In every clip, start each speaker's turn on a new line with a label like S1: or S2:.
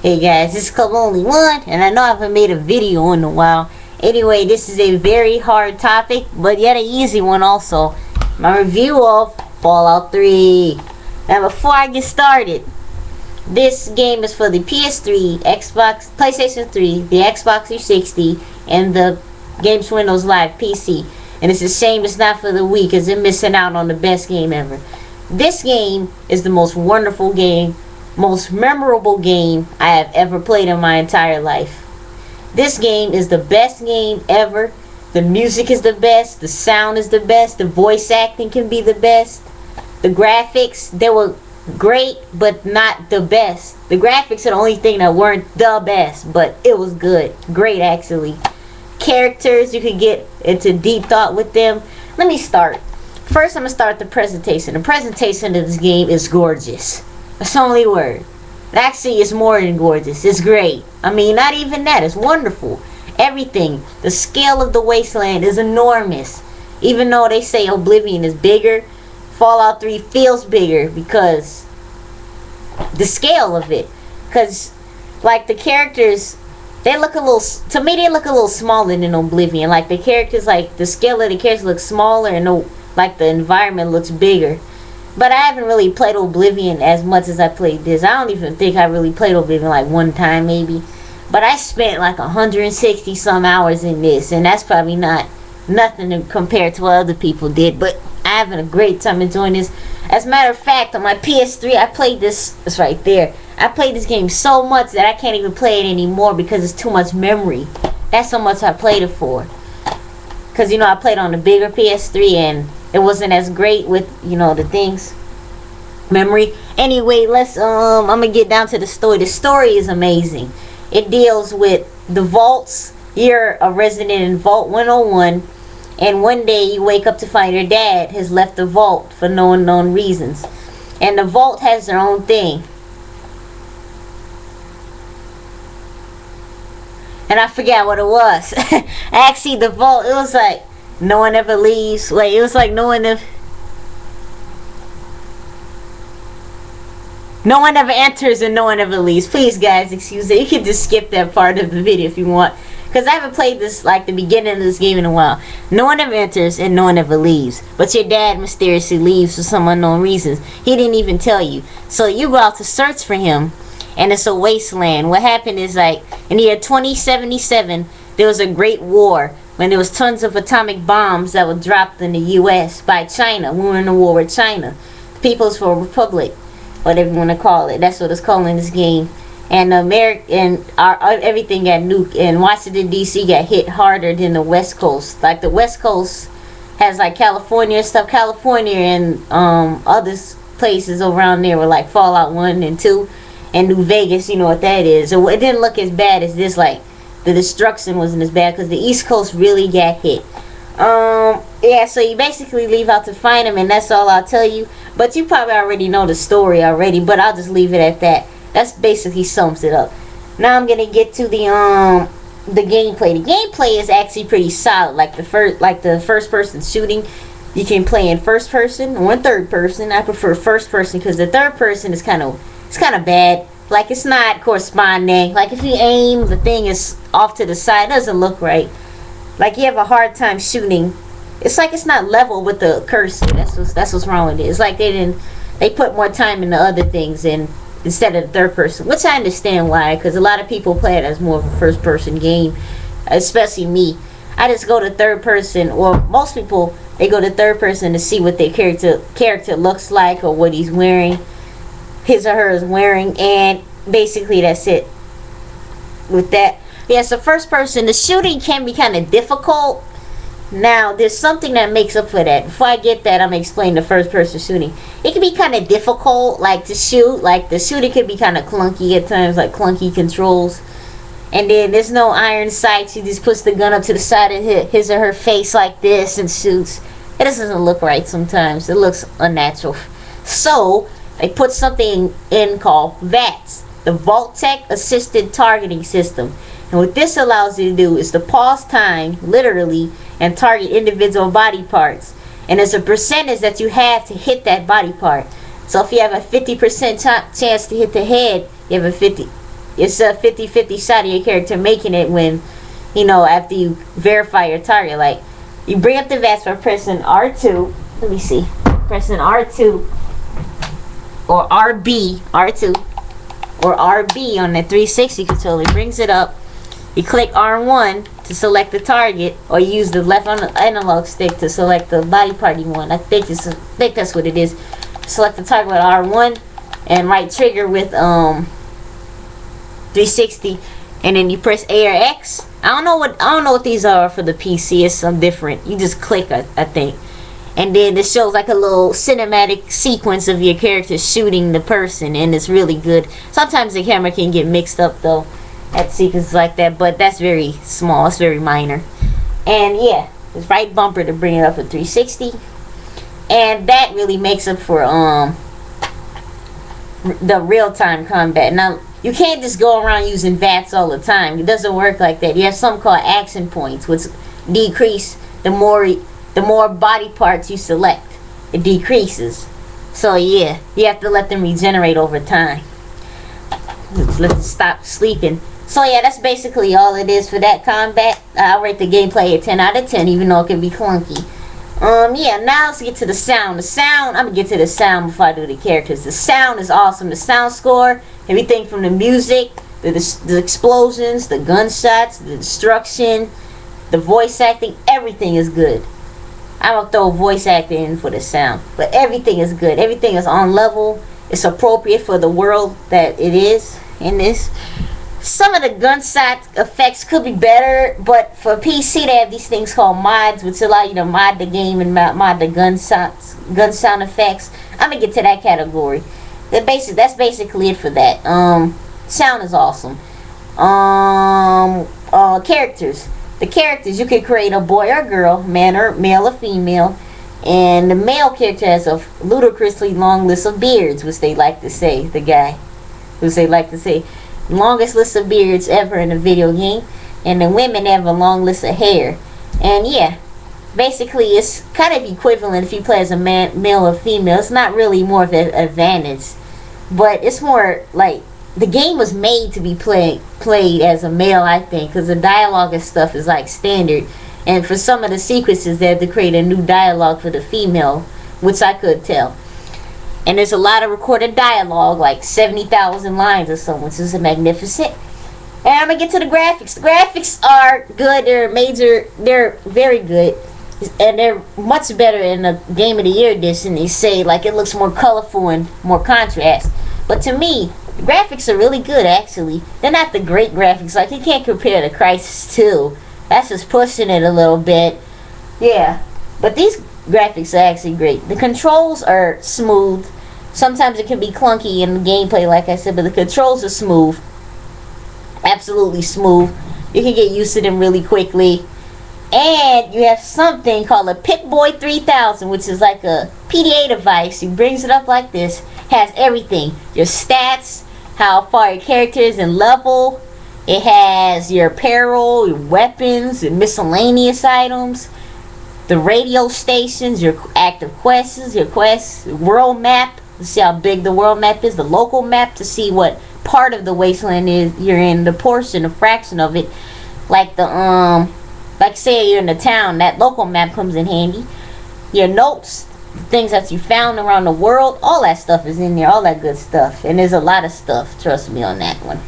S1: Hey guys, this is Club Only One, and I know I haven't made a video in a while. Anyway, this is a very hard topic, but yet an easy one also. My review of Fallout 3. Now before I get started, this game is for the PS3, Xbox, PlayStation 3, the Xbox 360, and the Games Windows Live PC. And it's a shame it's not for the Wii, because they're missing out on the best game ever. This game is the most wonderful game, most memorable game I have ever played in my entire life. This game is the best game ever. The music is the best, the sound is the best, the voice acting can be the best. The graphics, they were great, but not the best. The graphics are the only thing that weren't the best, but it was good. Great, actually. Characters, you could get into deep thought with them. Let me start. First, I'm going to start the presentation. The presentation of this game is gorgeous. That's the only word. Actually, it's more than gorgeous. It's great. I mean, not even that. It's wonderful. Everything. The scale of the wasteland is enormous. Even though they say Oblivion is bigger, Fallout 3 feels bigger because the scale of it. Because, like, the characters, they look a little, to me, they look a little smaller than Oblivion. Like, the characters, like, the scale of the characters looks smaller and, like, the environment looks bigger. But I haven't really played Oblivion as much as I played this. I don't even think I really played Oblivion like one time maybe. But I spent like 160 some hours in this, and that's probably not nothing compared to what other people did. But I'm having a great time enjoying this. As a matter of fact, on my PS3, I played this. It's right there. I played this game so much that I can't even play it anymore because it's too much memory. That's how much I played it for. Because, you know, I played on the bigger PS3 and it wasn't as great with, you know, the things, memory. Anyway, let's I'm gonna get down to the story. The story is amazing. It deals with the vaults. You're a resident in Vault 101, and one day you wake up to find your dad has left the vault for no unknown reasons. And the vault has their own thing. And I forgot what it was. Actually, the vault, it was like no one ever leaves. Wait, it was like no one ever enters and no one ever leaves. Please, guys, excuse me. You can just skip that part of the video if you want, because I haven't played this, like, the beginning of this game in a while. No one ever enters and no one ever leaves. But your dad mysteriously leaves for some unknown reasons. He didn't even tell you. So you go out to search for him, and it's a wasteland. What happened is, like, in the year 2077, there was a great war when there was tons of atomic bombs that were dropped in the U.S. by China. We were in a war with China. The People's Republic, whatever you want to call it. That's what it's called in this game. And everything got nuked. And Washington, D.C. got hit harder than the West Coast. Like, the West Coast has, like, California and stuff. California and other places around there were, like, Fallout 1 and 2. And New Vegas, you know what that is. So it didn't look as bad as this. Like, the destruction wasn't as bad because the East Coast really got hit. Yeah, so you basically leave out to find them, and that's all I'll tell you. But you probably already know the story already, but I'll just leave it at that. That's basically sums it up. Now I'm gonna get to the gameplay. The gameplay is actually pretty solid. Like the first person shooting, you can play in first person or in third person. I prefer first person because the third person is kind of bad. Like, it's not corresponding. Like, if you aim, the thing is off to the side. It doesn't look right. Like, you have a hard time shooting. It's like it's not level with the cursor. That's what's wrong with it. It's like they put more time into other things instead of the third person, which I understand why, because a lot of people play it as more of a first person game, especially me. I just go to third person, or most people, they go to third person to see what their character looks like or what he's wearing. His or her is wearing, and basically that's it with that. Yeah, so first person, the shooting can be kind of difficult. Now, there's something that makes up for that. Before I get that, I'm going to explain the first person shooting. It can be kind of difficult, like, to shoot. Like, the shooting can be kind of clunky at times, like clunky controls. And then there's no iron sights. He just puts the gun up to the side of his or her face like this and shoots. It doesn't look right sometimes. It looks unnatural. So they put something in called VATS, the Vault-Tec Assisted Targeting System. And what this allows you to do is to pause time, literally, and target individual body parts. And there's a percentage that you have to hit that body part. So if you have a 50% chance to hit the head, you have a it's a 50-50 shot of your character making it when, you know, after you verify your target. Like, you bring up the VATS by pressing R2. Let me see. Pressing R2 or RB, R2 or RB on the 360 controller. It brings it up. You click R1 to select the target, or you use the left analog stick to select the body part you want. I think that's what it is. Select the target with R1 and right trigger with 360, and then you press A or X. I don't know what these are for the PC. It's some different. You just click, I think, and then it shows like a little cinematic sequence of your character shooting the person, and it's really good. Sometimes the camera can get mixed up though at sequences like that, but that's very small. It's very minor. And yeah, it's right bumper to bring it up to 360, and that really makes up for the real-time combat. Now, you can't just go around using VATS all the time. It doesn't work like that. You have something called action points, which decrease the more body parts you select. It decreases. So yeah, you have to let them regenerate over time. Let them stop sleeping. So yeah, that's basically all it is for that combat. I'll rate the gameplay a 10 out of 10, even though it can be clunky. Yeah, now let's get to the sound. I'm gonna get to the sound before I do the characters. The sound is awesome. The sound score, everything from the music, the explosions, the gunshots, the destruction, the voice acting, everything is good. I don't throw voice acting in for the sound, but everything is good. Everything is on level. It's appropriate for the world that it is in this. Some of the gunshot effects could be better, but for PC they have these things called mods, which allow you to mod the game and mod the gun sound effects. I'm gonna get to that category. That's basically it for that. Sound is awesome. Characters. The characters, you can create a boy or girl, male or female, and the male character has a ludicrously long list of beards, which they like to say. Longest list of beards ever in a video game, and the women have a long list of hair. And yeah, basically it's kind of equivalent if you play as a male or female. It's not really more of an advantage, but it's more like the game was made to be played as a male, I think, because the dialogue and stuff is like standard, and for some of the sequences they have to create a new dialogue for the female, which I could tell. And there's a lot of recorded dialogue, like 70,000 lines or so, which is magnificent. And I'm gonna get to the graphics. The graphics are good. They're very good, and they're much better in the Game of the Year edition. They say like it looks more colorful and more contrast. But to me, the graphics are really good. Actually, they're not the great graphics. Like you can't compare to Crysis 2. That's just pushing it a little bit. Yeah, but these graphics are actually great. The controls are smooth. Sometimes it can be clunky in the gameplay, like I said, but the controls are smooth. Absolutely smooth. You can get used to them really quickly. And you have something called a Pip-Boy 3000, which is like a PDA device. He brings it up like this. Has everything. Your stats, how far your character is in level. It has your apparel, your weapons, and miscellaneous items. The radio stations, your active quests, world map to see how big the world map is, the local map to see what part of the wasteland is you're in, the portion, a fraction of it, like like say you're in the town, that local map comes in handy. Your notes, things that you found around the world, all that stuff is in there, all that good stuff, and there's a lot of stuff, trust me on that one.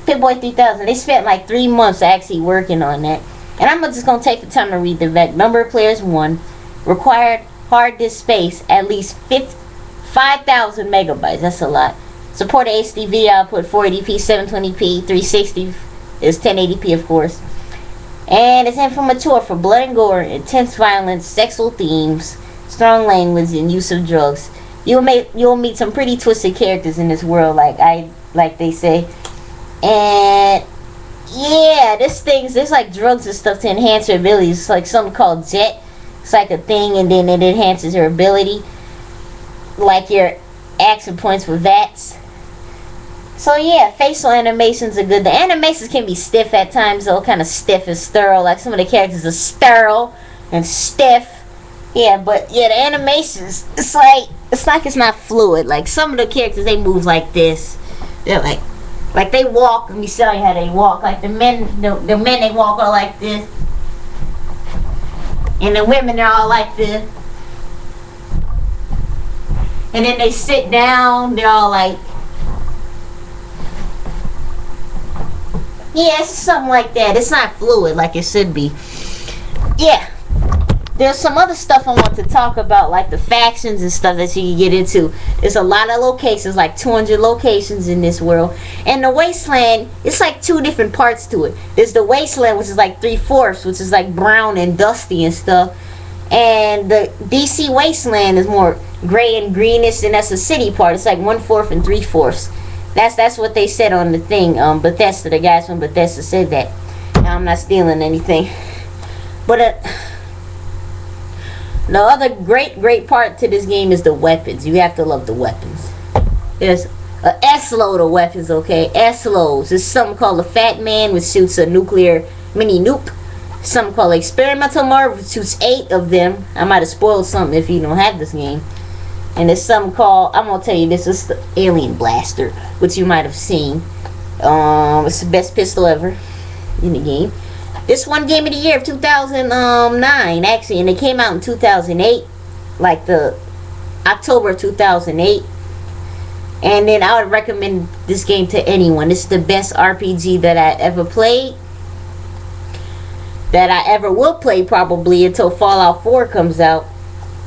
S1: Pip-Boy 3000, they spent like 3 months actually working on that. And I'm just going to take the time to read the VEC. Number of players 1. Required hard disk space at least 5,000 megabytes. That's a lot. Support HD video output 480p, 720p, 360 is 1080p of course. And it's infamatory for blood and gore, intense violence, sexual themes, strong language, and use of drugs. You'll meet some pretty twisted characters in this world, like they say. And yeah, there's like drugs and stuff to enhance your abilities. It's like something called Jet. It's like a thing, and then it enhances your ability, like your action points for VATS. So yeah, facial animations are good. The animations can be stiff at times, though, kind of stiff and sterile. Like some of the characters are sterile and stiff. Yeah, but yeah, the animations, it's like it's not fluid. Like some of the characters, they move like this. They're like Like they walk, let me show you how they walk. Like the men, the men they walk all like this. And the women are all like this. And then they sit down, they're all like, yeah, it's something like that. It's not fluid like it should be. Yeah. There's some other stuff I want to talk about, like the factions and stuff that you can get into. There's a lot of locations, like 200 locations in this world. And the wasteland, it's like 2 different parts to it. There's the wasteland, which is like 3/4, which is like brown and dusty and stuff. And the DC wasteland is more gray and greenish, and that's the city part. It's like 1/4 and 3/4. That's what they said on the thing. Bethesda, the guys from Bethesda said that. Now, I'm not stealing anything. But the other great part to this game is the weapons. You have to love the weapons. There's a S-load of weapons, okay? S-loads. There's something called the Fat Man, which shoots a nuclear mini nuke. Something called Experimental Marv, which shoots 8 of them. I might have spoiled something if you don't have this game. And there's something called, I'm gonna tell you, this is the Alien Blaster, which you might have seen. It's the best pistol ever in the game. This one game of the year of 2009, actually, and it came out in 2008, like the October of 2008. And then I would recommend this game to anyone. This is the best RPG that I ever played, that I ever will play probably until Fallout 4 comes out.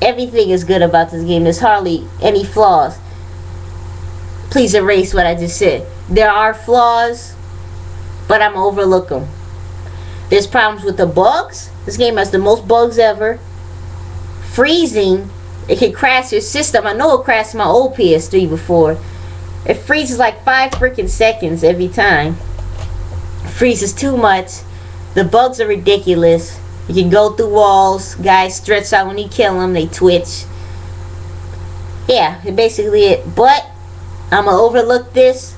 S1: Everything is good about this game. There's hardly any flaws. Please erase what I just said. There are flaws, but I'm gonna overlook them. There's problems with the bugs. This game has the most bugs ever. Freezing. It can crash your system. I know it crashed my old PS3 before. It freezes like 5 freaking seconds every time. It freezes too much. The bugs are ridiculous. You can go through walls. Guys stretch out when you kill them. They twitch. Yeah, basically it. But I'm going to overlook this.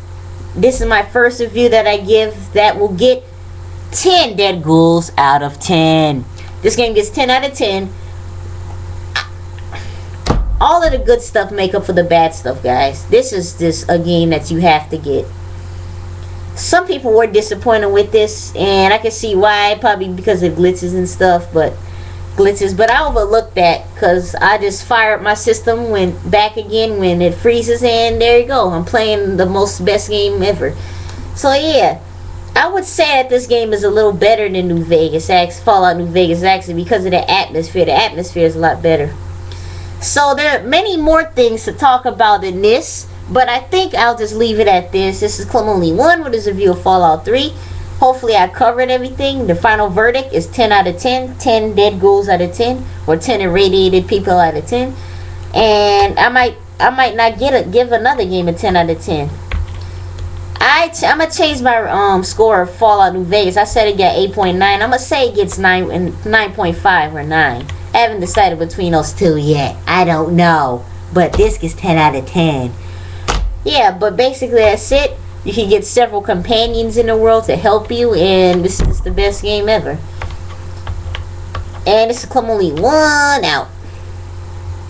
S1: This is my first review that I give that will get 10 dead ghouls out of 10. This game gets 10 out of 10. All of the good stuff make up for the bad stuff, guys. This is just a game that you have to get. Some people were disappointed with this, and I can see why, probably because of glitches and stuff, but I overlooked that because I just fired my system, went back again when it freezes, and there you go. I'm playing the best game ever. So yeah, I would say that this game is a little better than New Vegas, Fallout New Vegas, actually, because of the atmosphere. The atmosphere is a lot better. So there are many more things to talk about in this, but I think I'll just leave it at this. This is Clemoni 1 with his review of Fallout 3. Hopefully I covered everything. The final verdict is 10 out of 10. 10 dead ghouls out of 10. Or 10 irradiated people out of 10. And I might not give another game a 10 out of 10. I'm going to change my score of Fallout New Vegas. I said it got 8.9. I'm going to say it gets 9.5 or 9. I haven't decided between those two yet. I don't know. But this gets 10 out of 10. Yeah, but basically that's it. You can get several companions in the world to help you, and this is the best game ever. And this is Clemoni 1 out.